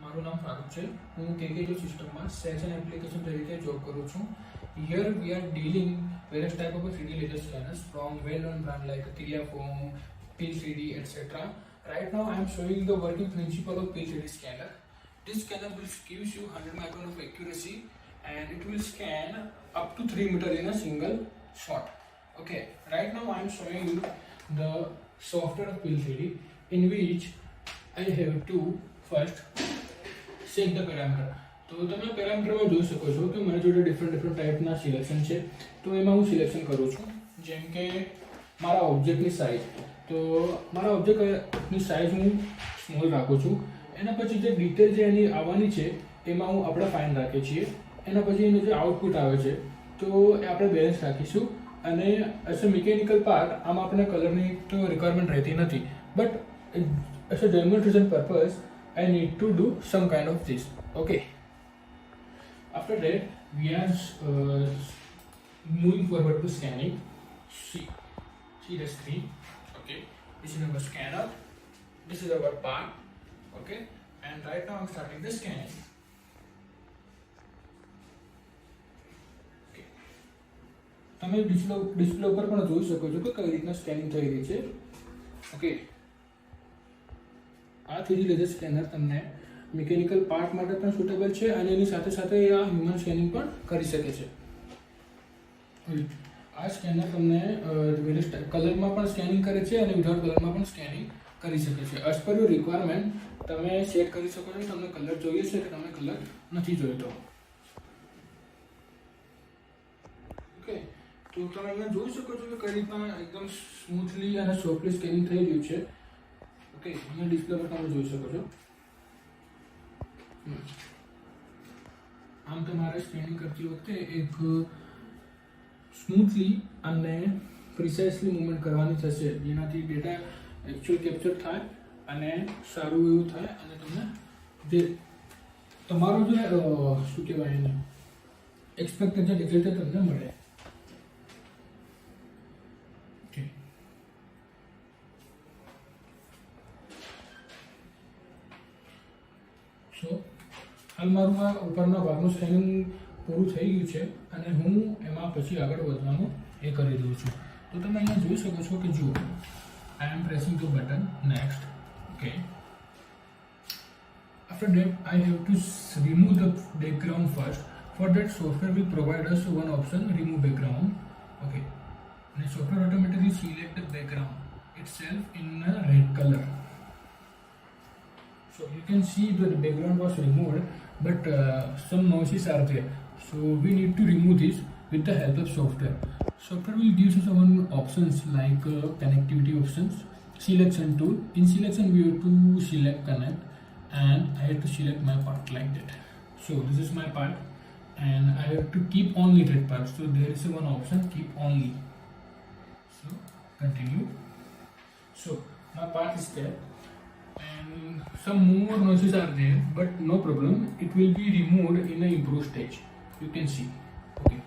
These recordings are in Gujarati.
મારું નામ ફારૂક છે. હું કેકેજી સિસ્ટમમાં સેલ્સ એન્ડ એપ્લિકેશન તરીકે જોબ કરું છું. Here we are dealing various type of 3D laser scanners from well-known brand like Creaform, Peel3D, etc. Right now I am showing the working principle of Peel3D scanner. This scanner will gives you 100 micron of accuracy and it will scan up to 3 meter in a single shot. Okay, right now I am showing you the software of Peel3D in which I have to first set the parameter. તો તમે પેરામીટરમાં જોઈ શકો છો કે મારી જોડે ડિફરન્ટ ટાઈપના સિલેક્શન છે. તો એમાં હું સિલેક્શન કરું છું, જેમ કે મારા ઓબ્જેક્ટની સાઇઝ. તો મારા ઓબ્જેક્ટની સાઇઝ હું સ્મોલ રાખું છું. એના પછી જે ડિટેલ જે એની આવવાની છે એમાં હું આપણે ફાઇન રાખીએ છીએ. એના પછી એનું જે આઉટપુટ આવે છે તો એ આપણે બેલેન્સ રાખીશું. અને એઝ અ મિકેનિકલ પાર્ટ આમાં આપણે કલરની તો રિક્વાયરમેન્ટ રહેતી નથી, but as a demonstration purpose I need to do some kind of this. Okay. After that, we are moving forward to scanning. See the screen. Okay. This is our scanner. This is our part. Okay. And right now I'm starting the scanning. Okay. તમે ડિસ્પ્લે ઉપર પણ જોઈ શકો છો કે કઈ રીતના સ્કેનિંગ થઈ રહી છે. ઓકે. આ 3D લેઝર સ્કેનર તમને મિકેનિકલ પાર્ટ માટે પણ સુટેબલ છે અને એની સાથે સાથે આ હ્યુમન સ્કેનિંગ પણ કરી શકે છે. આ સ્કેનર તમને કલરમાં પણ સ્કેનિંગ કરે છે અને વિધાઉટ કલરમાં પણ સ્કેનિંગ કરી શકે છે. એઝ પર યોર રિક્વાયરમેન્ટ તમે સેટ કરી શકો છો. તમને કલર જોઈએ છે કે તમને કલર નથી જોઈતો. ઓકે, તો તમે અહીંયા જોઈ શકો છો કે કઈ રીતના એકદમ સ્મૂથલી અને સોફ્ટલી સ્કેનિંગ થઈ રહ્યું છે. ઓકે, અહીંયા ડિસ્પ્લે પર તમે જોઈ શકો છો. આમ તમારે સ્કેનિંગ કરતી વખતે એક સ્મૂથલી અને પ્રિસાઇઝલી મૂવમેન્ટ કરવાની થશે, જેનાથી ડેટા એકચ્યુઅલ કેપ્ચર થાય અને સારું એવું થાય અને તમને જે તમારું જે શું કહેવાય એને એક્સપેક્ટેડ જે રિઝલ્ટ તમને મળે. સો હાલ મારું આ ઉપરના ભાગનું સ્કેનિંગ પૂરું થઈ ગયું છે અને હું એમાં પછી આગળ વધવાનું એ કરી દઉં છું. તો તમે અહીંયા જોઈ શકો છો કે જુઓ, I am pressing the button next. Okay, after that I have to remove the background first. For that software will provide us one option, remove background. Okay, અને software automatically select the background itself in a red color. So you can see that the background was removed, but some noises are there. So we need to remove this with the help of software. Software will give us some options like connectivity options, selection tool. In selection we have to select connect, and I have to select my part like that. So this is my part, and I have to keep only that part. So there is one option, keep only. So continue. So my part is there. And some more noises are there, but no problem, it will be removed in a improved stage. You can see. Okay,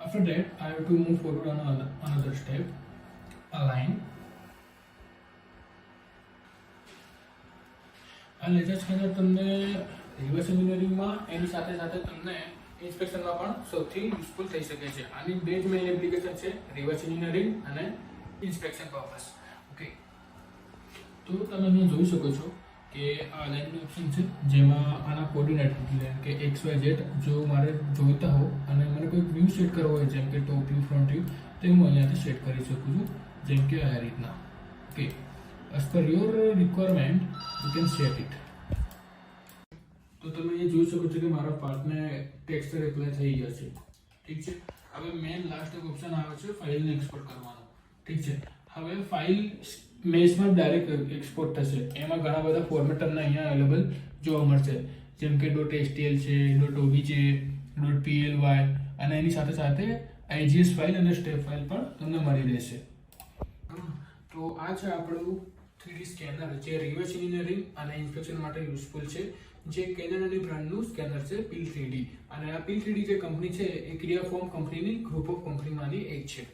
after that I have to move forward on another step, align. આ લેઝર સ્કેનર તમને રિવર્સ એન્જિનિયરિંગમાં એની સાથે સાથે તમને ઇન્સ્પેક્શનમાં પણ સૌથી યુઝફુલ થઈ શકે છે. આની બે જ મેઇન એપ્લિકેશન છે, રિવર્સ એન્જિનિયરિંગ અને ઇન્સ્પેક્શન પર્પસ. ઓકે, તો તમે અહીંયા જોઈ શકો છો કે આ અલાઇનમેન્ટ ઓપ્શન છે, જેમાં આના કોર્ડિનેટ કે XYZ જો મારે જોઈતા હો અને મને કોઈ વ્યૂ સેટ કરવો હોય, જેમ કે ટોપ વ્યૂ, ફ્રન્ટ વ્યૂ, તો હું અહીંયાથી સેટ કરી શકું છું, જેમ કે આ રીતના. Okay, as per your requirement you can set it. તો તમે એ જોઈ શકો છો કે મારા પાર્ટને ટેક્સચર એપ્લાય થઈ ગયા છે. ઠીક છે, હવે મેન લાસ્ટ એક ઓપ્શન આવે છે ફાઇલને એક્સપોર્ટ કરવાનો. ઠીક છે, હવે ફાઇલ મેસમાં ડાયરેક્ટ એક્સપોર્ટ થશે. એમાં ઘણા બધા ફોર્મેટ તમને અહીંયા અવેલેબલ જોવા મળશે, જેમ કે .stl છે, .ob છે, .ply, અને એની સાથે સાથે IGS ફાઇલ અને સ્ટેપ ફાઇલ પણ તમને મળી રહેશે. તો આ છે આપણું 3D સ્કેનર, જે રિવર્સ એન્જિનિયરિંગ અને ઇન્સ્પેક્શન માટે યુઝફુલ છે, જે કેનનની બ્રાન્ડનું સ્કેનર છે Peel3D. અને આ Peel3D જે કંપની છે એ ક્રિયાફોર્મ કંપનીની ગ્રુપ ઓફ કંપનીમાંની એક છે.